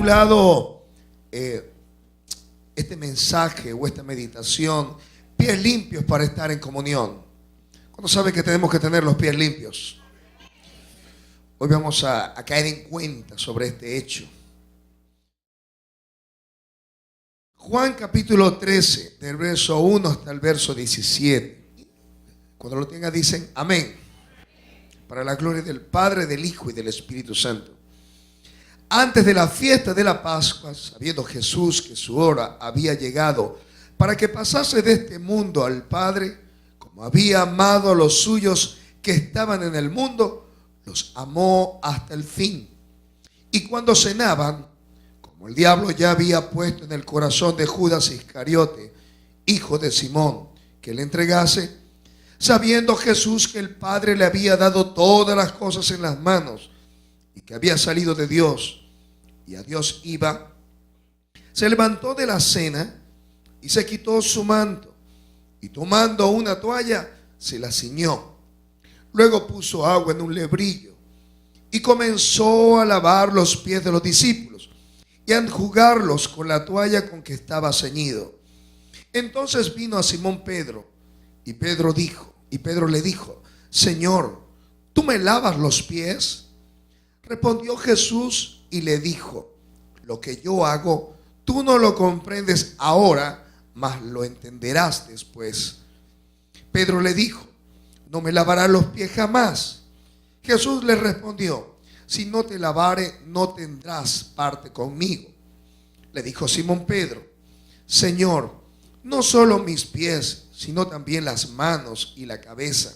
titulado este mensaje o esta meditación, pies limpios para estar en comunión. ¿Cuándo sabe que tenemos que tener los pies limpios? Hoy vamos a caer en cuenta sobre este hecho. Juan capítulo 13, del verso 1 hasta el verso 17. Cuando lo tenga dicen amén. Para la gloria del Padre, del Hijo y del Espíritu Santo. Antes de la fiesta de la Pascua, sabiendo Jesús que su hora había llegado para que pasase de este mundo al Padre, como había amado a los suyos que estaban en el mundo, los amó hasta el fin. Y cuando cenaban, como el diablo ya había puesto en el corazón de Judas Iscariote, hijo de Simón, que le entregase, sabiendo Jesús que el Padre le había dado todas las cosas en las manos y que había salido de Dios y a Dios iba, se levantó de la cena y se quitó su manto y tomando una toalla se la ciñó. Luego puso agua en un lebrillo y comenzó a lavar los pies de los discípulos y a enjugarlos con la toalla con que estaba ceñido. Entonces vino a Simón Pedro y Pedro le dijo: Señor, ¿tú me lavas los pies? Respondió Jesús y le dijo: lo que yo hago, tú no lo comprendes ahora, mas lo entenderás después. Pedro le dijo: no me lavarás los pies jamás. Jesús le respondió: si no te lavare, no tendrás parte conmigo. Le dijo Simón Pedro: Señor, no solo mis pies, sino también las manos y la cabeza.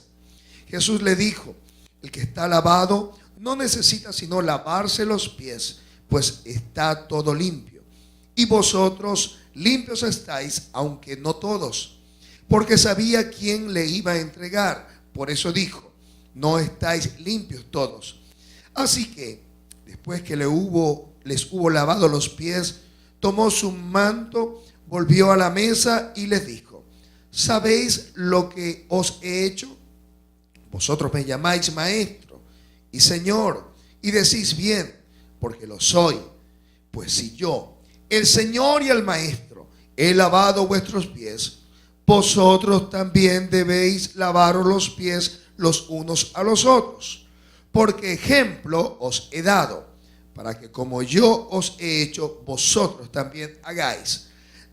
Jesús le dijo: el que está lavado no necesita sino lavarse los pies, pues está todo limpio. Y vosotros limpios estáis, aunque no todos. Porque sabía quién le iba a entregar. Por eso dijo: no estáis limpios todos. Así que, después que les hubo lavado los pies, tomó su manto, volvió a la mesa y les dijo: ¿sabéis lo que os he hecho? Vosotros me llamáis maestro y Señor, y decís bien, porque lo soy. Pues si yo, el Señor y el Maestro, he lavado vuestros pies, vosotros también debéis lavaros los pies los unos a los otros. Porque ejemplo os he dado, para que como yo os he hecho, vosotros también hagáis.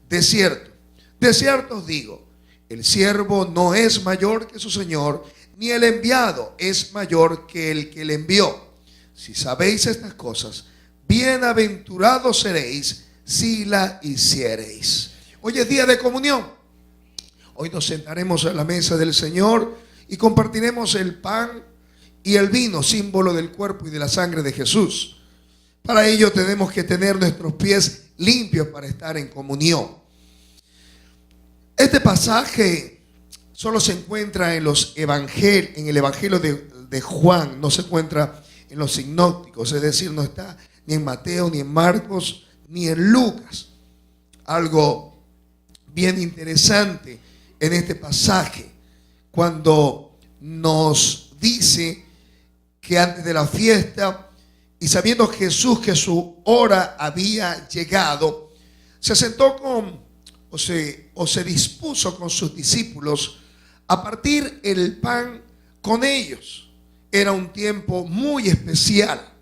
De cierto os digo, el siervo no es mayor que su Señor, ni el enviado es mayor que el que le envió. Si sabéis estas cosas, bienaventurados seréis si la hiciereis. Hoy es día de comunión. Hoy nos sentaremos a la mesa del Señor y compartiremos el pan y el vino, símbolo del cuerpo y de la sangre de Jesús. Para ello tenemos que tener nuestros pies limpios para estar en comunión. Este pasaje solo se encuentra en el Evangelio de Juan, no se encuentra en los sinópticos, es decir, no está ni en Mateo, ni en Marcos, ni en Lucas. Algo bien interesante en este pasaje, cuando nos dice que antes de la fiesta, y sabiendo Jesús que su hora había llegado, se sentó se dispuso con sus discípulos a partir el pan con ellos. Era un tiempo muy especial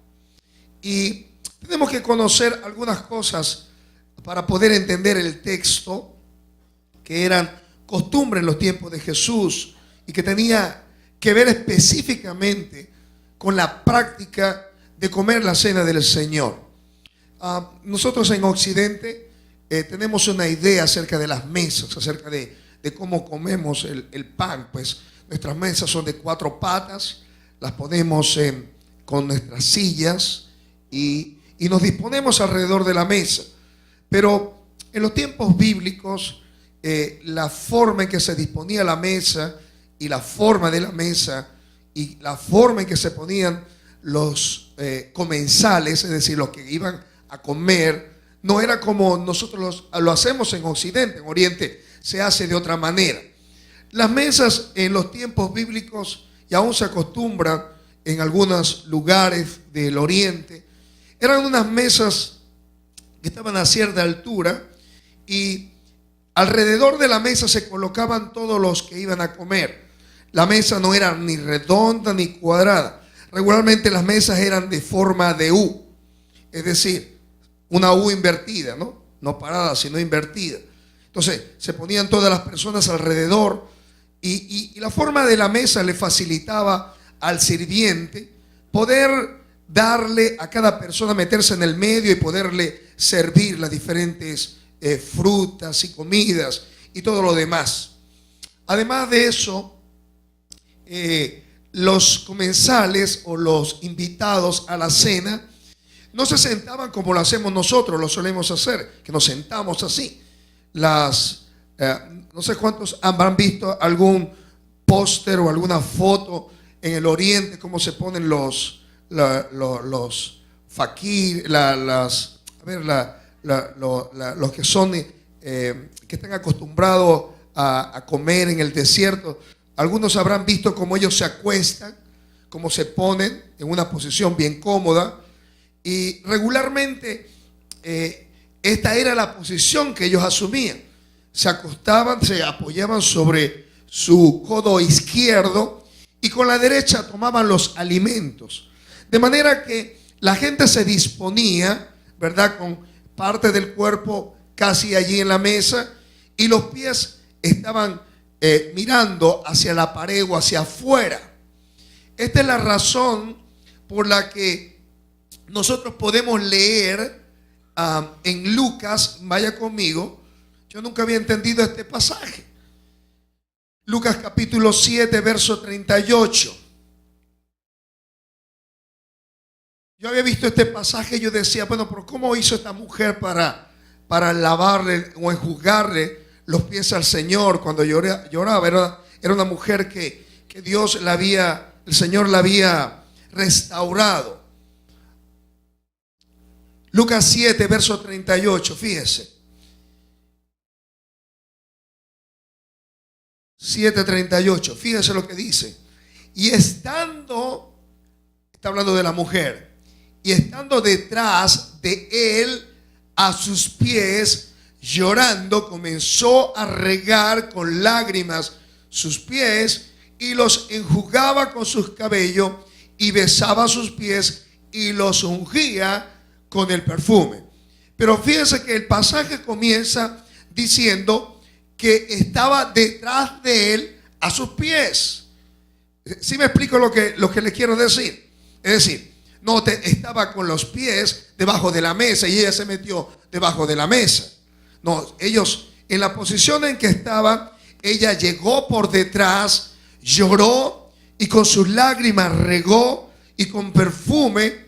y tenemos que conocer algunas cosas para poder entender el texto, que eran costumbres en los tiempos de Jesús y que tenía que ver específicamente con la práctica de comer la cena del Señor. Nosotros en Occidente tenemos una idea acerca de las mesas, acerca de cómo comemos el pan. Pues nuestras mesas son de 4 patas, las ponemos con nuestras sillas y nos disponemos alrededor de la mesa. Pero en los tiempos bíblicos, la forma en que se disponía la mesa y la forma de la mesa y la forma en que se ponían los comensales, es decir, los que iban a comer, no era como nosotros lo hacemos en Occidente. En Oriente se hace de otra manera. Las mesas en los tiempos bíblicos, y aún se acostumbra en algunos lugares del Oriente, eran unas mesas que estaban a cierta altura, y alrededor de la mesa se colocaban todos los que iban a comer. La mesa no era ni redonda ni cuadrada. Regularmente las mesas eran de forma de U, es decir, una U invertida, no parada, sino invertida. Entonces se ponían todas las personas alrededor, y la forma de la mesa le facilitaba al sirviente poder darle a cada persona, meterse en el medio y poderle servir las diferentes frutas y comidas y todo lo demás. Además de eso, los comensales o los invitados a la cena no se sentaban como lo hacemos nosotros, lo solemos hacer, que nos sentamos así. No sé cuántos habrán visto algún póster o alguna foto en el oriente, cómo se ponen los fakir, los que son que están acostumbrados a comer en el desierto. Algunos habrán visto cómo ellos se acuestan, cómo se ponen en una posición bien cómoda, y regularmente esta era la posición que ellos asumían. Se acostaban, se apoyaban sobre su codo izquierdo y con la derecha tomaban los alimentos. De manera que la gente se disponía, ¿verdad?, con parte del cuerpo casi allí en la mesa, y los pies estaban mirando hacia la pared o hacia afuera. Esta es la razón por la que nosotros podemos leer en Lucas, vaya conmigo. Yo nunca había entendido este pasaje. Lucas capítulo 7, verso 38. Yo había visto este pasaje y yo decía, bueno, pero ¿cómo hizo esta mujer para lavarle o enjugarle los pies al Señor cuando lloraba? Era una mujer que el Señor la había restaurado. Lucas 7, verso 38, fíjese. 7:38, fíjense lo que dice. Y estando, está hablando de la mujer, y estando detrás de él a sus pies, llorando, comenzó a regar con lágrimas sus pies y los enjugaba con sus cabellos y besaba sus pies y los ungía con el perfume. Pero fíjense que el pasaje comienza diciendo que estaba detrás de él a sus pies. ¿Sí me explico lo que le quiero decir? Es decir, no estaba con los pies debajo de la mesa y ella se metió debajo de la mesa. No, ellos en la posición en que estaban, ella llegó por detrás, lloró y con sus lágrimas regó y con perfume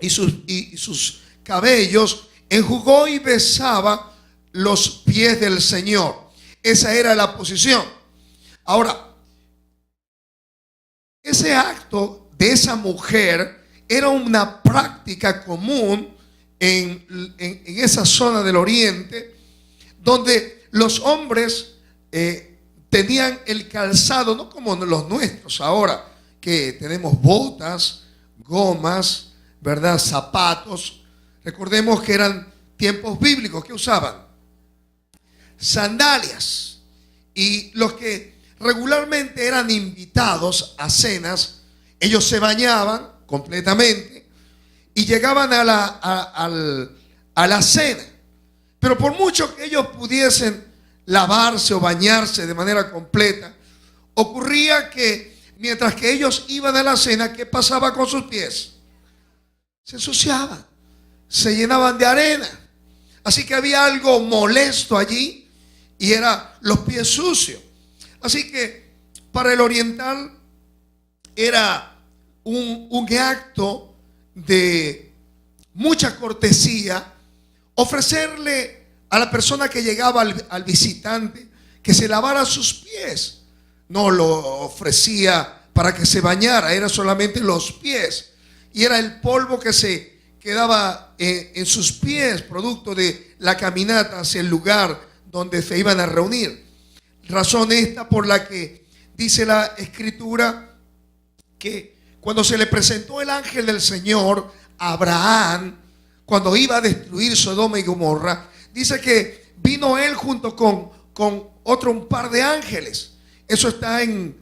y sus cabellos enjugó y besaba los pies del Señor. Esa era la posición. Ahora, ese acto de esa mujer era una práctica común en esa zona del oriente, donde los hombres tenían el calzado, no como los nuestros ahora, que tenemos botas, gomas, ¿verdad?, zapatos. Recordemos que eran tiempos bíblicos. ¿Qué usaban? Sandalias. Y los que regularmente eran invitados a cenas, ellos se bañaban completamente y llegaban a la cena. Pero por mucho que ellos pudiesen lavarse o bañarse de manera completa, ocurría que mientras que ellos iban a la cena, ¿qué pasaba con sus pies? Se ensuciaban, se llenaban de arena. Así que había algo molesto allí y era los pies sucios. Así que para el oriental era un acto de mucha cortesía ofrecerle a la persona que llegaba al visitante que se lavara sus pies. No lo ofrecía para que se bañara, era solamente los pies. Y era el polvo que se quedaba en sus pies, producto de la caminata hacia el lugar donde se iban a reunir. Razón esta por la que dice la Escritura que cuando se le presentó el ángel del Señor a Abraham, cuando iba a destruir Sodoma y Gomorra, dice que vino él junto con un par de ángeles. Eso está en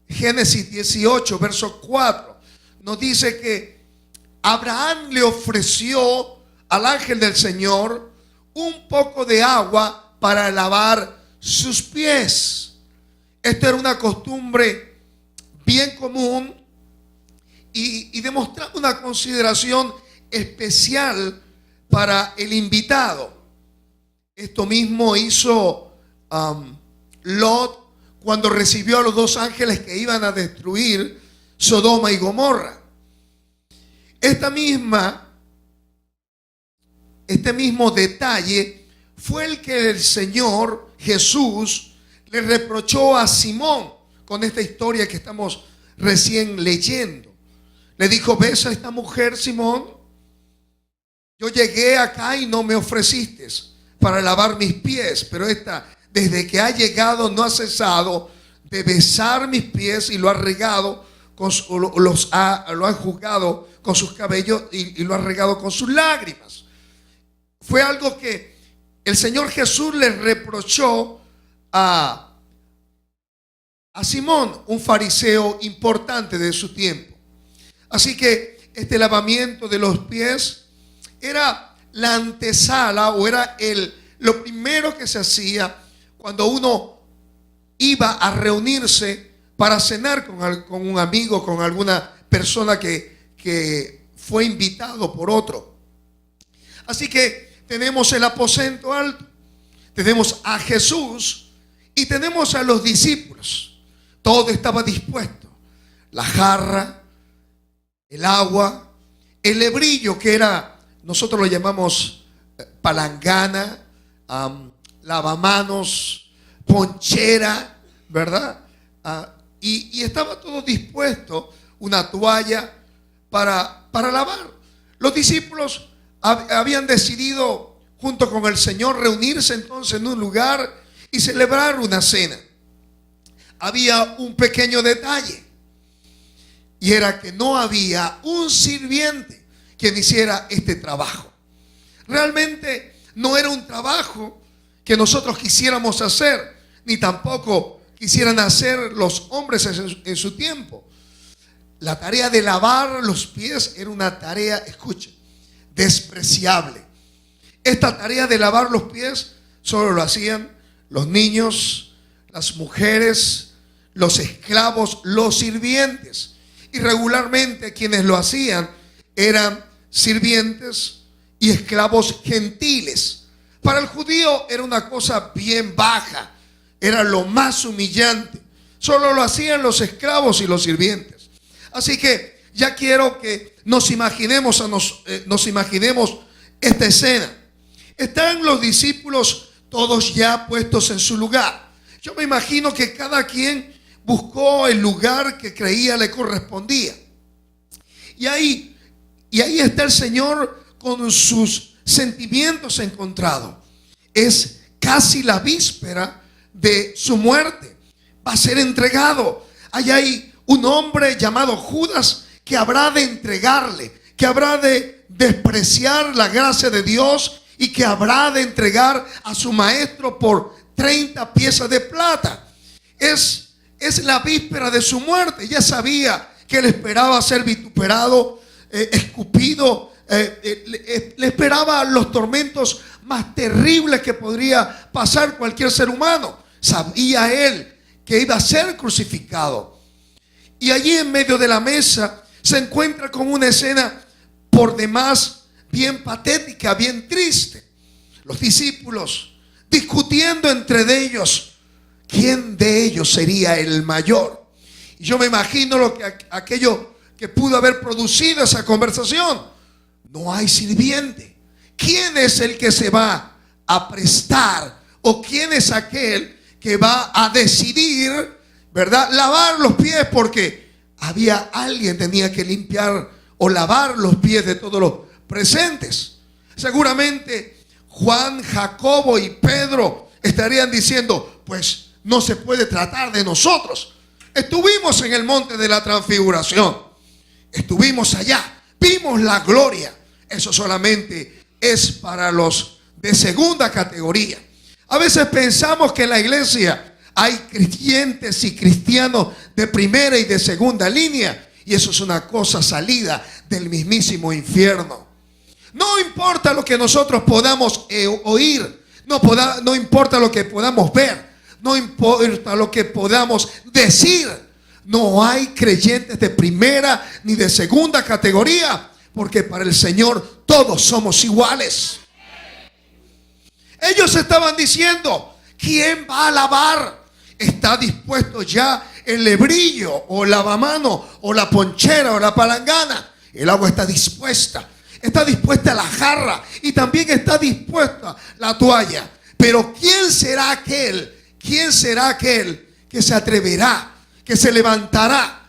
Génesis 18, verso 4. Nos dice que Abraham le ofreció al ángel del Señor un poco de agua para lavar sus pies. Esto era una costumbre bien común y demostraba una consideración especial para el invitado. Esto mismo hizo Lot cuando recibió a los dos ángeles que iban a destruir Sodoma y Gomorra. Este mismo detalle fue el que el Señor Jesús le reprochó a Simón con esta historia que estamos recién leyendo. Le dijo: ¿ves a esta mujer, Simón? Yo llegué acá y no me ofreciste para lavar mis pies, pero esta, desde que ha llegado, no ha cesado de besar mis pies y lo ha regado, lo ha enjugado con sus cabellos y lo ha regado con sus lágrimas. Fue algo que el Señor Jesús le reprochó a Simón, un fariseo importante de su tiempo. Así que este lavamiento de los pies era la antesala, o era lo primero que se hacía cuando uno iba a reunirse para cenar con un amigo, con alguna persona que fue invitado por otro. Así que tenemos el aposento alto, tenemos a Jesús y tenemos a los discípulos. Todo estaba dispuesto: la jarra, el agua, el lebrillo, que era, nosotros lo llamamos palangana, lavamanos, ponchera, ¿verdad? Y estaba todo dispuesto, una toalla para lavar. Los discípulos habían decidido, junto con el Señor, reunirse entonces en un lugar y celebrar una cena. Había un pequeño detalle, y era que no había un sirviente quien hiciera este trabajo. Realmente no era un trabajo que nosotros quisiéramos hacer, ni tampoco quisieran hacer los hombres en su tiempo. La tarea de lavar los pies era una tarea, escuchen, despreciable. Esta tarea de lavar los pies solo lo hacían los niños, las mujeres, los esclavos, los sirvientes. Y regularmente quienes lo hacían eran sirvientes y esclavos gentiles. Para el judío era una cosa bien baja, era lo más humillante. Solo lo hacían los esclavos y los sirvientes. Así que ya quiero que nos imaginemos esta escena. Están los discípulos todos ya puestos en su lugar. Yo me imagino que cada quien buscó el lugar que creía le correspondía. Y ahí está el Señor con sus sentimientos encontrados. Es casi la víspera de su muerte. Va a ser entregado. Allá hay un hombre llamado Judas que habrá de entregarle, que habrá de despreciar la gracia de Dios y que habrá de entregar a su maestro por 30 piezas de plata. Es la víspera de su muerte. Ya sabía que le esperaba ser vituperado, escupido, le esperaba los tormentos más terribles que podría pasar cualquier ser humano. Sabía él que iba a ser crucificado. Y allí en medio de la mesa se encuentra con una escena por demás bien patética, bien triste. Los discípulos discutiendo entre ellos quién de ellos sería el mayor. Y yo me imagino aquello que pudo haber producido esa conversación. No hay sirviente. ¿Quién es el que se va a prestar? ¿O quién es aquel que va a decidir, verdad, lavar los pies? Porque alguien tenía que limpiar o lavar los pies de todos los presentes. Seguramente Juan, Jacobo y Pedro estarían diciendo: pues no se puede tratar de nosotros. Estuvimos en el monte de la transfiguración, estuvimos allá, vimos la gloria, eso solamente es para los de segunda categoría. A veces pensamos que en la iglesia hay creyentes y cristianos de primera y de segunda línea, y eso es una cosa salida del mismísimo infierno. No importa lo que nosotros podamos oír, no importa lo que podamos ver, no importa lo que podamos decir. No hay creyentes de primera ni de segunda categoría, porque para el Señor todos somos iguales. Ellos estaban diciendo: ¿quién va a lavar? ¿Está dispuesto ya el lebrillo o el lavamano o la ponchera o la palangana? El agua está dispuesta la jarra y también está dispuesta la toalla. Pero ¿quién será aquel? ¿Quién será aquel que se atreverá, que se levantará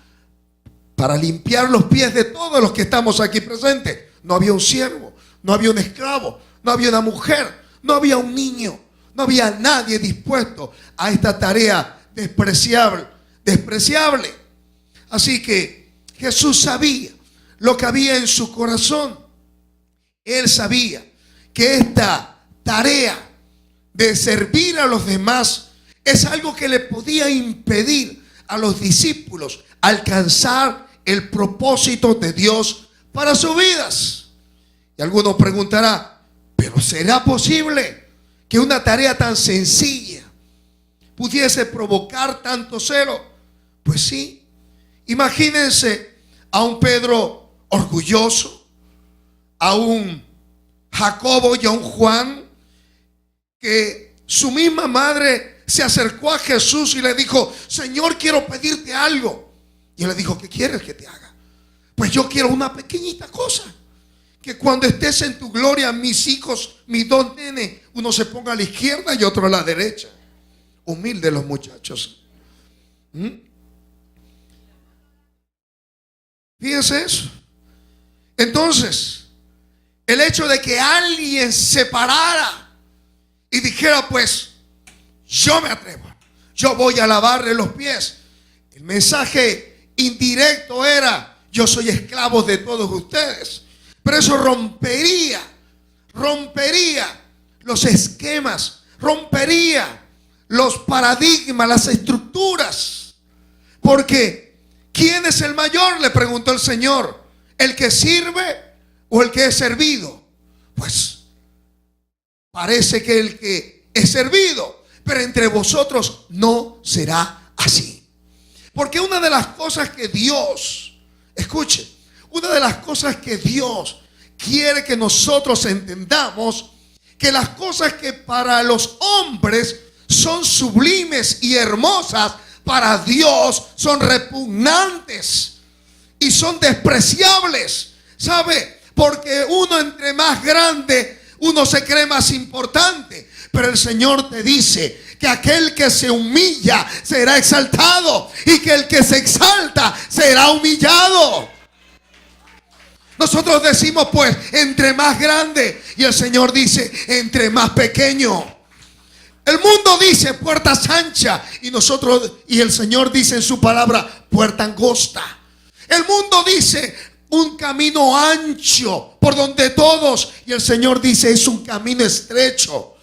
para limpiar los pies de todos los que estamos aquí presentes? No había un siervo, no había un esclavo, no había una mujer, no había un niño, no había nadie dispuesto a esta tarea despreciable. Así que Jesús sabía lo que había en su corazón. Él sabía que esta tarea de servir a los demás es algo que le podía impedir a los discípulos alcanzar el propósito de Dios para sus vidas. Y alguno preguntará: ¿pero será posible que una tarea tan sencilla pudiese provocar tanto celo? Pues sí. Imagínense a un Pedro orgulloso, a un Jacobo y a un Juan, que su misma madre se acercó a Jesús y le dijo: Señor, quiero pedirte algo. Y él le dijo: ¿qué quieres que te haga? Pues yo quiero una pequeñita cosa, que cuando estés en tu gloria, mis hijos, mis dos nenes, uno se ponga a la izquierda y otro a la derecha. Humildes los muchachos. Fíjense eso. Entonces, el hecho de que alguien se parara y dijera: pues yo me atrevo, yo voy a lavarle los pies. El mensaje indirecto era: yo soy esclavo de todos ustedes. Pero eso rompería los esquemas, rompería los paradigmas, las estructuras. Porque ¿quién es el mayor?, le preguntó el Señor. ¿El que sirve o el que es servido? Pues parece que el que es servido, pero entre vosotros no será así. Porque una de las cosas que Dios, escuche, una de las cosas que Dios quiere que nosotros entendamos, que las cosas que para los hombres son sublimes y hermosas, para Dios son repugnantes y son despreciables. ¿Sabe? Porque uno entre más grande, uno se cree más importante. Pero el Señor te dice que aquel que se humilla será exaltado, y que el que se exalta será humillado. Nosotros decimos: pues entre más grande, y el Señor dice: entre más pequeño. El mundo dice puertas anchas, y el Señor dice en su palabra: puerta angosta. El mundo dice un camino ancho por donde todos, y el Señor dice: es un camino estrecho.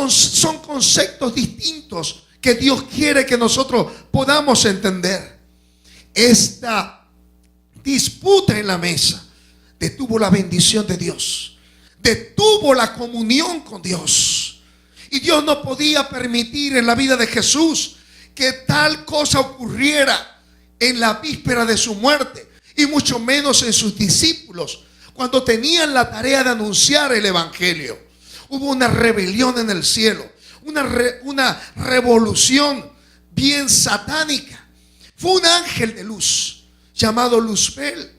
Son conceptos distintos que Dios quiere que nosotros podamos entender. Esta disputa en la mesa detuvo la bendición de Dios, detuvo la comunión con Dios. Y Dios no podía permitir en la vida de Jesús que tal cosa ocurriera en la víspera de su muerte, y mucho menos en sus discípulos, cuando tenían la tarea de anunciar el evangelio. Hubo una rebelión en el cielo, una revolución bien satánica. Fue un ángel de luz llamado Luzbel,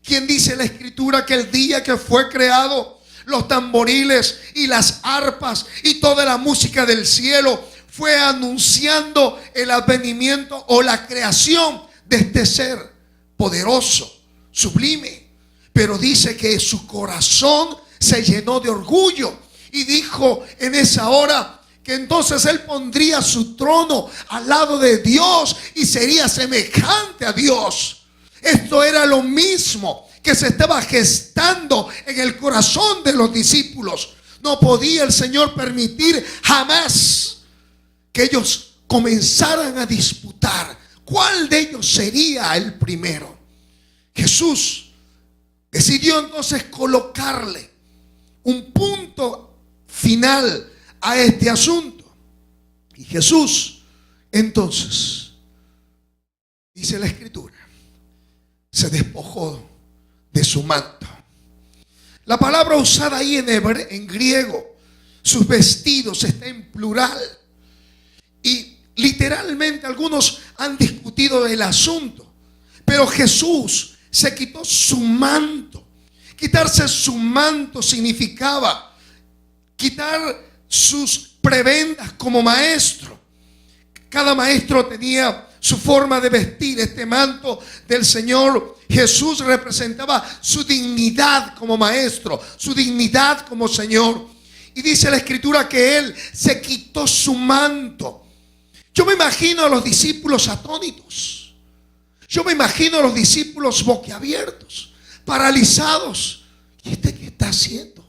quien dice en la escritura que el día que fue creado, los tamboriles y las arpas y toda la música del cielo fue anunciando el advenimiento o la creación de este ser poderoso, sublime. Pero dice que su corazón se llenó de orgullo, y dijo en esa hora que entonces él pondría su trono al lado de Dios y sería semejante a Dios. Esto era lo mismo que se estaba gestando en el corazón de los discípulos. No podía el Señor permitir jamás que ellos comenzaran a disputar cuál de ellos sería el primero. Jesús decidió entonces colocarle un punto final a este asunto. Y Jesús, entonces, dice la Escritura, se despojó de su manto. La palabra usada ahí en griego, sus vestidos, está en plural. Y literalmente algunos han discutido el asunto. Pero Jesús se quitó su manto. Quitarse su manto significaba quitar sus prebendas como maestro. Cada maestro tenía su forma de vestir. Este manto del Señor Jesús representaba su dignidad como maestro, su dignidad como Señor. Y dice la Escritura que Él se quitó su manto. Yo me imagino a los discípulos atónitos. Yo me imagino a los discípulos boquiabiertos, paralizados. ¿Y este qué está haciendo?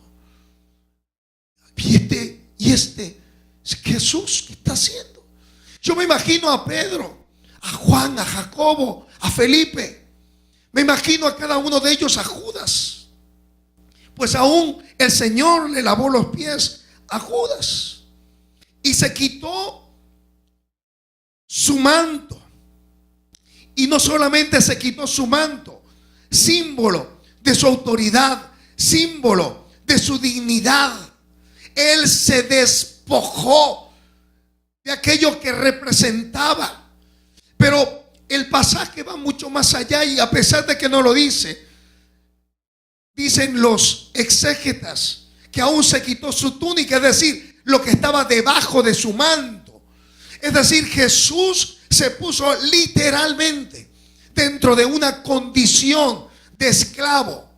¿Y este Jesús qué está haciendo? Yo me imagino a Pedro, a Juan, a Jacobo, a Felipe. Me imagino a cada uno de ellos, a Judas. Pues aún el Señor le lavó los pies a Judas. Y se quitó su manto. Y no solamente se quitó su manto, símbolo de su autoridad, símbolo de su dignidad. Él se despojó de aquello que representaba. Pero el pasaje va mucho más allá, y a pesar de que no lo dice, dicen los exégetas que aún se quitó su túnica, es decir, lo que estaba debajo de su manto. Es decir, Jesús se puso literalmente dentro de una condición de esclavo.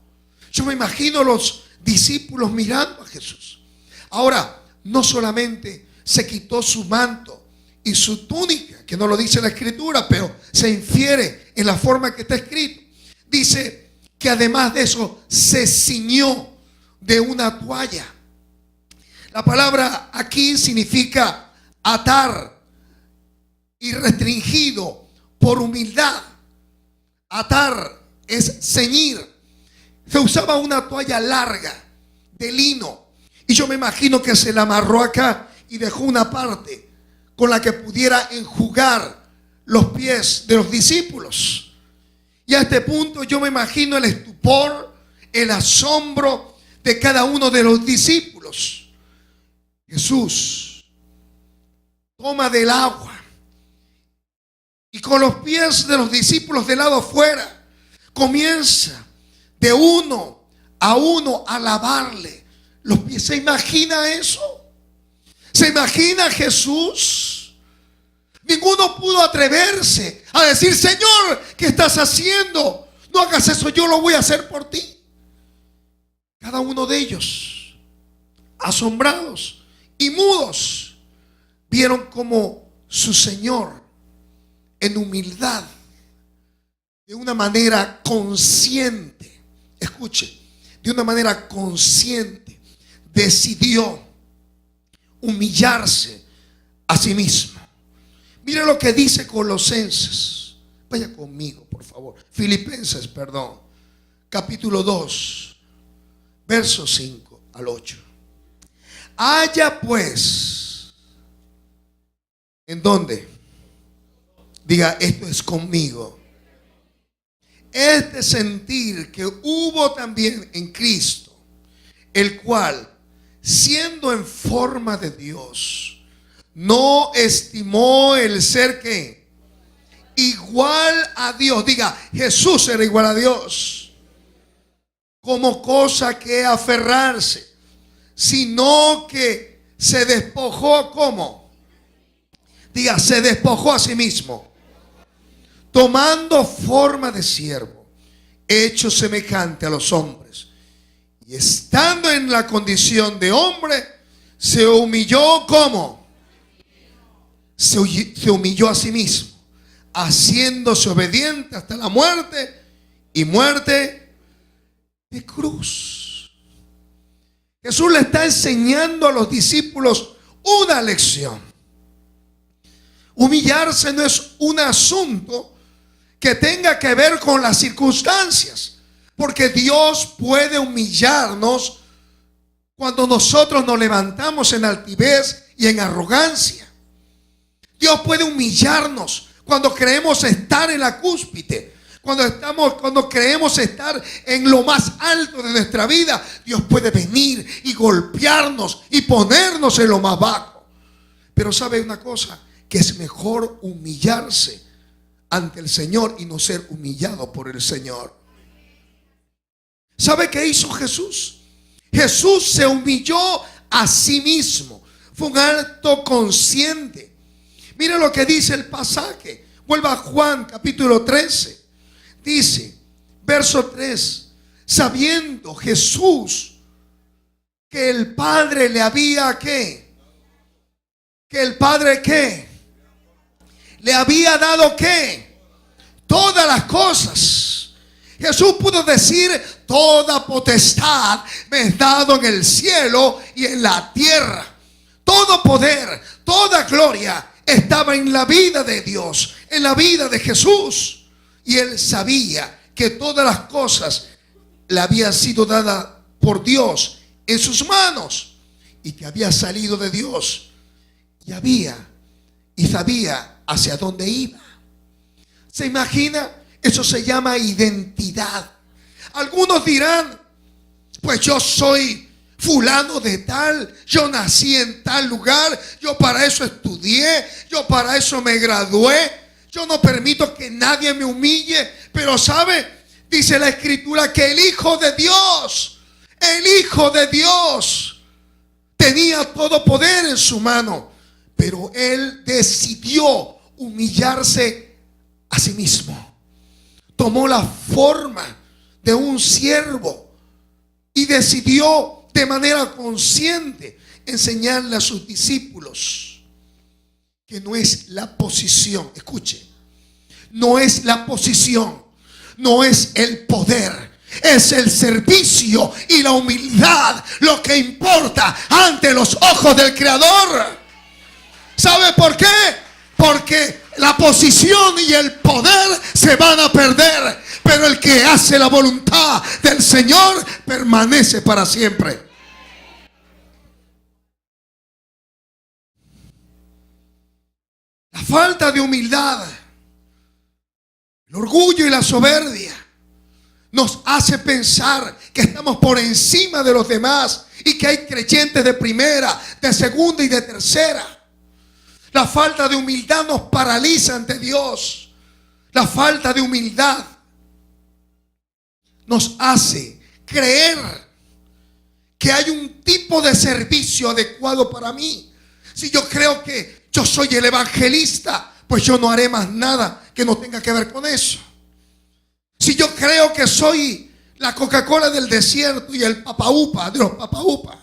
Yo me imagino los discípulos mirando a Jesús. Ahora, no solamente se quitó su manto y su túnica, que no lo dice la Escritura, pero se infiere en la forma que está escrito. Dice que además de eso se ciñó de una toalla. La palabra aquí significa atar y restringido por humildad. Atar es ceñir. Se usaba una toalla larga de lino, y yo me imagino que se la amarró acá y dejó una parte con la que pudiera enjugar los pies de los discípulos. Y a este punto yo me imagino el estupor, el asombro de cada uno de los discípulos. Jesús toma del agua y con los pies de los discípulos del lado afuera comienza de uno a lavarle los pies. ¿Se imagina eso? ¿Se imagina Jesús? Ninguno pudo atreverse a decir: Señor, ¿qué estás haciendo? No hagas eso, yo lo voy a hacer por ti. Cada uno de ellos, asombrados y mudos, vieron como su Señor, en humildad, de una manera consciente, escuche, de una manera consciente, decidió humillarse a sí mismo. Mira lo que dice Colosenses. Vaya conmigo, por favor. Filipenses, perdón. Capítulo 2, versos 5 al 8. Haya pues, ¿en dónde? Diga, esto es conmigo. Este sentir que hubo también en Cristo, el cual, siendo en forma de Dios, no estimó el ser que igual a Dios. Diga, Jesús era igual a Dios, como cosa que aferrarse, sino que se despojó. ¿Cómo? Diga, se despojó a sí mismo, tomando forma de siervo, hecho semejante a los hombres, y estando en la condición de hombre, se humilló. ¿Cómo? Se humilló a sí mismo, haciéndose obediente hasta la muerte, y muerte de cruz. Jesús le está enseñando a los discípulos una lección. Humillarse no es un asunto que tenga que ver con las circunstancias, porque Dios puede humillarnos cuando nosotros nos levantamos en altivez y en arrogancia. Dios puede humillarnos cuando creemos estar en la cúspide. Cuando creemos estar en lo más alto de nuestra vida, Dios puede venir y golpearnos y ponernos en lo más bajo. Pero ¿sabe una cosa? Que es mejor humillarse ante el Señor y no ser humillado por el Señor. ¿Sabe qué hizo Jesús? Jesús se humilló a sí mismo. Fue un acto consciente. Mira lo que dice el pasaje. Vuelva a Juan capítulo 13. Dice, verso 3, sabiendo Jesús que el Padre le había ¿qué? Que el Padre ¿qué? Le había dado ¿qué? Todas las cosas. Jesús pudo decir, toda potestad me es dado en el cielo y en la tierra. Todo poder, toda gloria estaba en la vida de Dios, en la vida de Jesús. Y él sabía que todas las cosas le habían sido dadas por Dios en sus manos y que había salido de Dios y sabía hacia dónde iba. ¿Se imagina? Eso se llama identidad. Algunos dirán, pues yo soy fulano de tal, yo nací en tal lugar, yo para eso estudié, yo para eso me gradué. Yo no permito que nadie me humille. Pero ¿sabe? Dice la Escritura que el Hijo de Dios tenía todo poder en su mano. Pero Él decidió humillarse a sí mismo. Tomó la forma de un siervo y decidió de manera consciente enseñarle a sus discípulos que no es la posición, escuche, no es la posición, no es el poder, es el servicio y la humildad lo que importa ante los ojos del Creador. ¿Sabe por qué? Porque la posición y el poder se van a perder, pero el que hace la voluntad del Señor permanece para siempre. La falta de humildad, el orgullo y la soberbia nos hace pensar que estamos por encima de los demás y que hay creyentes de primera, de segunda y de tercera. La falta de humildad nos paraliza ante Dios. La falta de humildad nos hace creer que hay un tipo de servicio adecuado para mí. Si yo creo que yo soy el evangelista, pues yo no haré más nada que no tenga que ver con eso. Si yo creo que soy la Coca-Cola del desierto y el papaupa de los papaupa,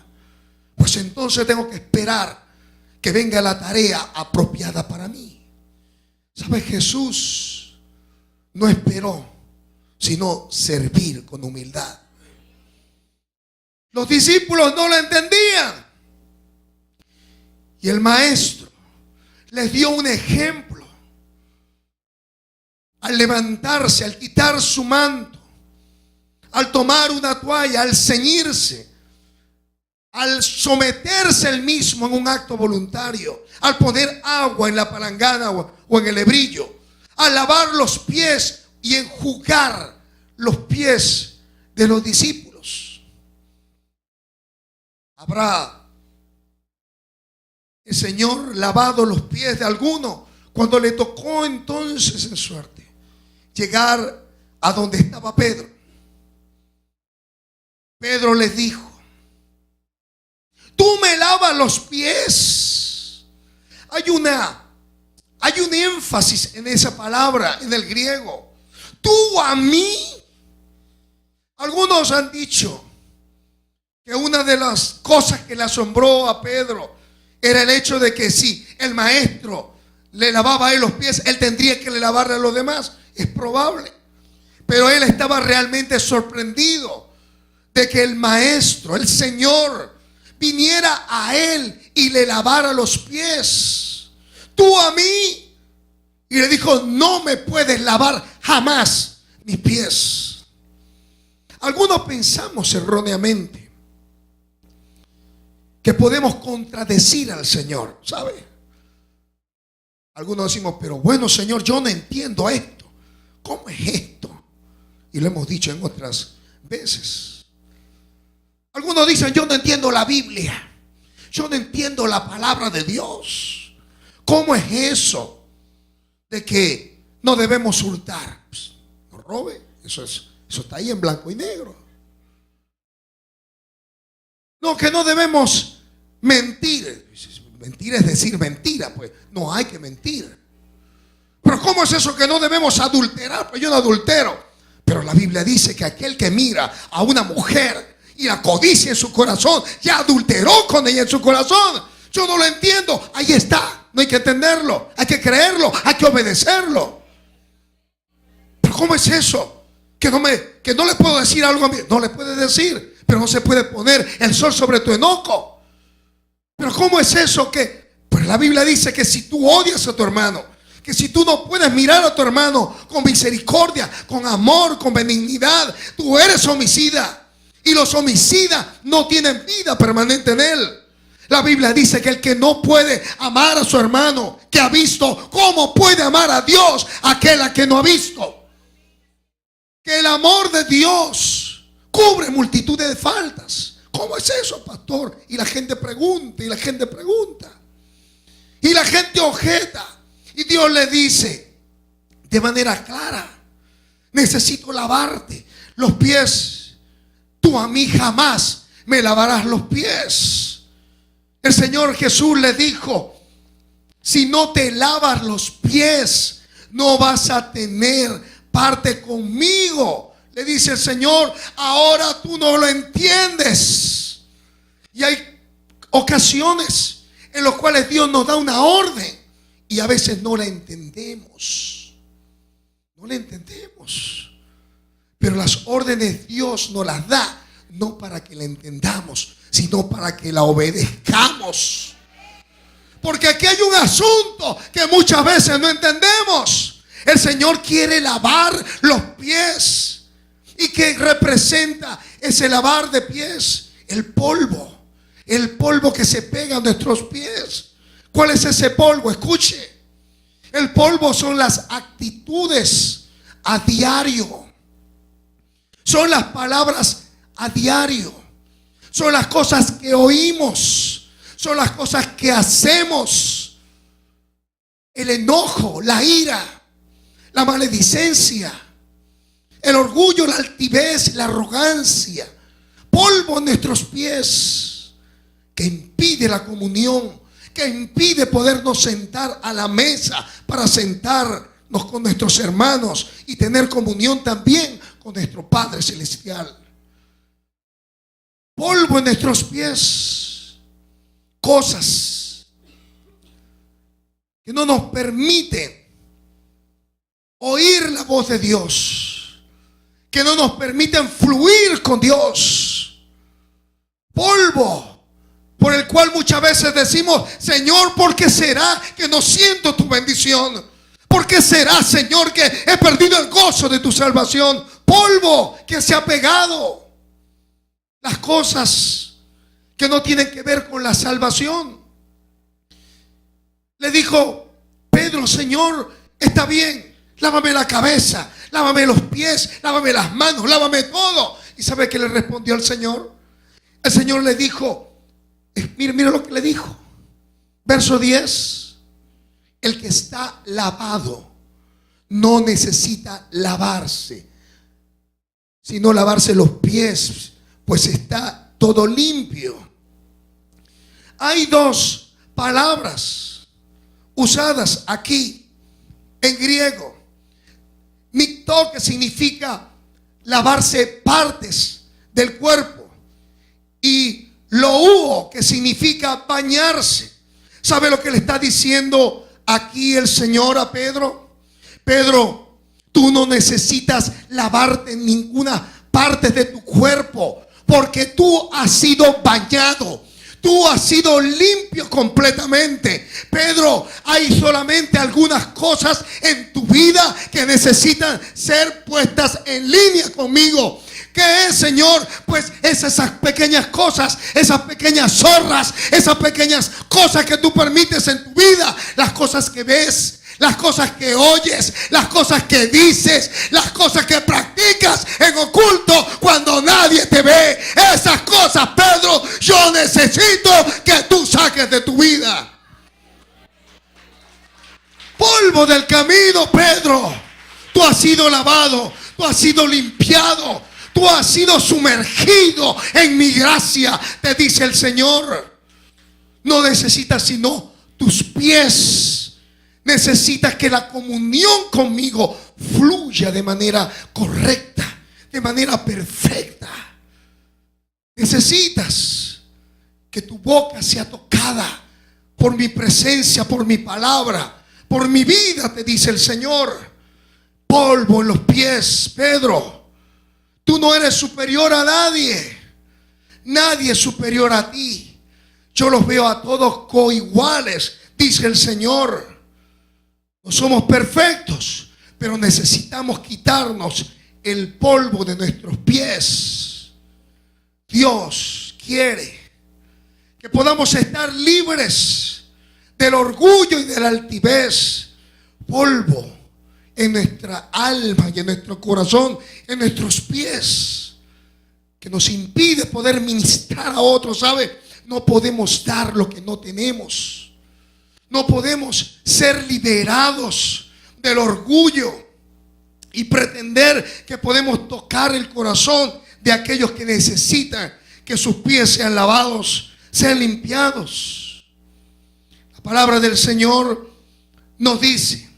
pues entonces tengo que esperar que venga la tarea apropiada para mí. ¿Sabe? Jesús no esperó, sino servir con humildad. Los discípulos no lo entendían. Y el maestro les dio un ejemplo. Al levantarse, al quitar su manto, al tomar una toalla, al ceñirse, al someterse él mismo en un acto voluntario, al poner agua en la palangana o en el hebrillo, al lavar los pies y enjugar los pies de los discípulos. ¿Habrá el Señor lavado los pies de alguno cuando le tocó entonces en suerte llegar a donde estaba Pedro? Pedro les dijo: tú me lavas los pies. Hay un énfasis en esa palabra en el griego. Tú a mí. Algunos han dicho que una de las cosas que le asombró a Pedro era el hecho de que si el maestro le lavaba a él los pies, él tendría que le lavarle a los demás. Es probable. Pero él estaba realmente sorprendido de que el maestro, el Señor, viniera a él y le lavara los pies. Tú a mí. Y le dijo: no me puedes lavar jamás mis pies. Algunos pensamos erróneamente que podemos contradecir al Señor, ¿sabe? Algunos decimos: pero bueno, Señor, yo no entiendo esto. ¿Cómo es esto? Y lo hemos dicho en otras veces. Algunos dicen: yo no entiendo la Biblia, yo no entiendo la palabra de Dios. ¿Cómo es eso de que no debemos hurtar? Pues, no robe, eso está ahí en blanco y negro. No, que no debemos mentir. Mentir es decir mentira, pues no hay que mentir. Pero ¿cómo es eso que no debemos adulterar? Pues yo no adultero. Pero la Biblia dice que aquel que mira a una mujer y la codicia en su corazón, ya adulteró con ella en su corazón. Yo no lo entiendo. Ahí está. No hay que entenderlo, hay que creerlo, hay que obedecerlo. Pero ¿cómo es eso? Que no le puedo decir algo a mí. No le puede decir, pero no se puede poner el sol sobre tu enojo. Pero ¿cómo es eso que? Pues la Biblia dice que si tú odias a tu hermano, que si tú no puedes mirar a tu hermano con misericordia, con amor, con benignidad, tú eres homicida. Y los homicidas no tienen vida permanente en él. La Biblia dice que el que no puede amar a su hermano que ha visto, ¿cómo puede amar a Dios aquel a que no ha visto? Que el amor de Dios cubre multitudes de faltas. ¿Cómo es eso, pastor? Y la gente pregunta, y la gente pregunta. Y la gente objeta. Y Dios le dice de manera clara: necesito lavarte los pies. Tú a mí jamás me lavarás los pies. El Señor Jesús le dijo: si no te lavas los pies, no vas a tener parte conmigo. Le dice el Señor: ahora tú no lo entiendes. Y hay ocasiones en las cuales Dios nos da una orden y a veces no la entendemos. No la entendemos. Pero las órdenes Dios nos las da no para que la entendamos, sino para que la obedezcamos. Porque aquí hay un asunto que muchas veces no entendemos. El Señor quiere lavar los pies. ¿Y qué representa ese lavar de pies? El polvo. El polvo que se pega a nuestros pies. ¿Cuál es ese polvo? Escuche. El polvo son las actitudes a diario. Son las palabras a diario. Son las cosas que oímos. Son las cosas que hacemos. El enojo, la ira, la maledicencia, el orgullo, la altivez, la arrogancia. Polvo en nuestros pies que impide la comunión, que impide podernos sentar a la mesa para sentarnos con nuestros hermanos y tener comunión también con nuestro Padre Celestial. Polvo en nuestros pies, cosas que no nos permiten oír la voz de Dios, que no nos permiten fluir con Dios. Polvo por el cual muchas veces decimos: Señor, ¿por qué será que no siento tu bendición? ¿Por qué será, Señor, que he perdido el gozo de tu salvación? Polvo que se ha pegado. Las cosas que no tienen que ver con la salvación. Le dijo Pedro: Señor, está bien, lávame la cabeza, lávame los pies, lávame las manos, lávame todo. ¿Y sabe qué le respondió el Señor? El Señor le dijo, mire lo que le dijo. Verso 10. El que está lavado no necesita lavarse, sino lavarse los pies, pues está todo limpio. Hay dos palabras usadas aquí en griego. Nikto, que significa lavarse partes del cuerpo, y louo, que significa bañarse. ¿Sabe lo que le está diciendo aquí el Señor a Pedro? Pedro, tú no necesitas lavarte en ninguna parte de tu cuerpo, porque tú has sido bañado. Tú has sido limpio completamente. Pedro, hay solamente algunas cosas en tu vida que necesitan ser puestas en línea conmigo. ¿Qué es, Señor? Pues es esas pequeñas cosas, esas pequeñas zorras, esas pequeñas cosas que tú permites en tu vida. Las cosas que ves, las cosas que oyes, las cosas que dices, las cosas que practicas en oculto cuando nadie te ve. Esas cosas, Pedro, yo necesito que tú saques de tu vida. Polvo del camino, Pedro. Tú has sido lavado, tú has sido limpiado, tú has sido sumergido en mi gracia, te dice el Señor. No necesitas sino tus pies. Necesitas que la comunión conmigo fluya de manera correcta, de manera perfecta. Necesitas que tu boca sea tocada por mi presencia, por mi palabra, por mi vida, te dice el Señor. Polvo en los pies, Pedro. Tú no eres superior a nadie. Nadie es superior a ti. Yo los veo a todos coiguales, dice el Señor. No somos perfectos, pero necesitamos quitarnos el polvo de nuestros pies. Dios quiere que podamos estar libres del orgullo y de la altivez. Polvo en nuestra alma y en nuestro corazón, en nuestros pies, que nos impide poder ministrar a otros. ¿Sabe? No podemos dar lo que no tenemos. No podemos ser liberados del orgullo y pretender que podemos tocar el corazón de aquellos que necesitan que sus pies sean lavados, sean limpiados. La palabra del Señor nos dice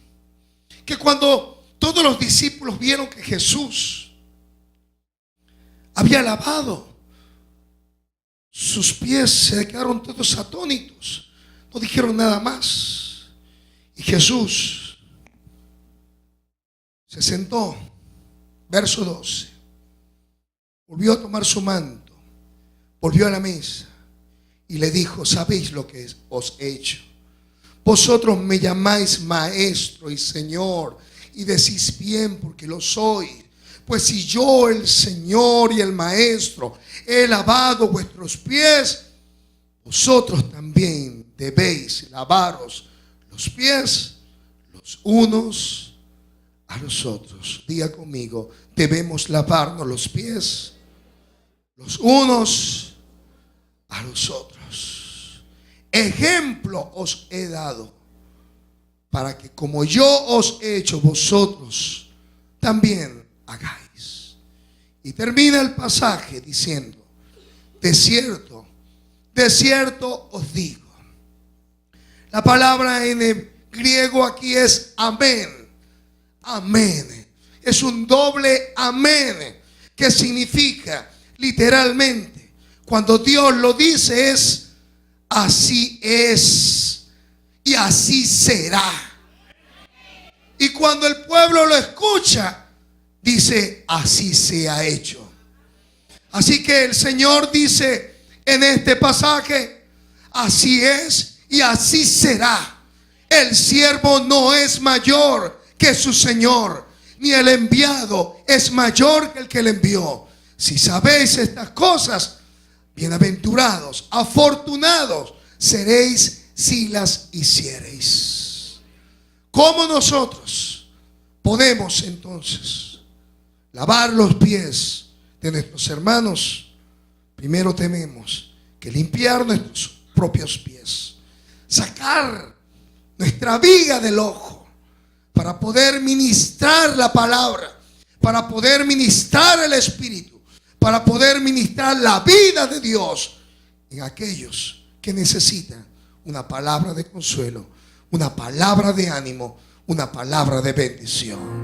que cuando todos los discípulos vieron que Jesús había lavado sus pies, se quedaron todos atónitos. No dijeron nada más. Y Jesús se sentó. Verso 12. Volvió a tomar su manto. Volvió a la mesa. Y le dijo: ¿sabéis lo que os he hecho? Vosotros me llamáis maestro y Señor, y decís bien, porque lo soy. Pues si yo, el Señor y el maestro, he lavado vuestros pies, vosotros también debéis lavaros los pies los unos a los otros. Diga conmigo: debemos lavarnos los pies los unos a los otros. Ejemplo os he dado, para que como yo os he hecho, vosotros también hagáis. Y termina el pasaje diciendo: de cierto os digo. La palabra en el griego aquí es amén. Amén. Es un doble amén, que significa literalmente, cuando Dios lo dice, es así es y así será. Y cuando el pueblo lo escucha, dice: así se ha hecho. Así que el Señor dice en este pasaje: así es y así será. El siervo no es mayor que su Señor, ni el enviado es mayor que el que le envió. Si sabéis estas cosas, bienaventurados, afortunados seréis si las hiciereis. ¿Cómo nosotros podemos entonces lavar los pies de nuestros hermanos? Primero tenemos que limpiar nuestros propios pies. Sacar nuestra viga del ojo para poder ministrar la palabra, para poder ministrar el Espíritu, para poder ministrar la vida de Dios en aquellos que necesitan una palabra de consuelo, una palabra de ánimo, una palabra de bendición.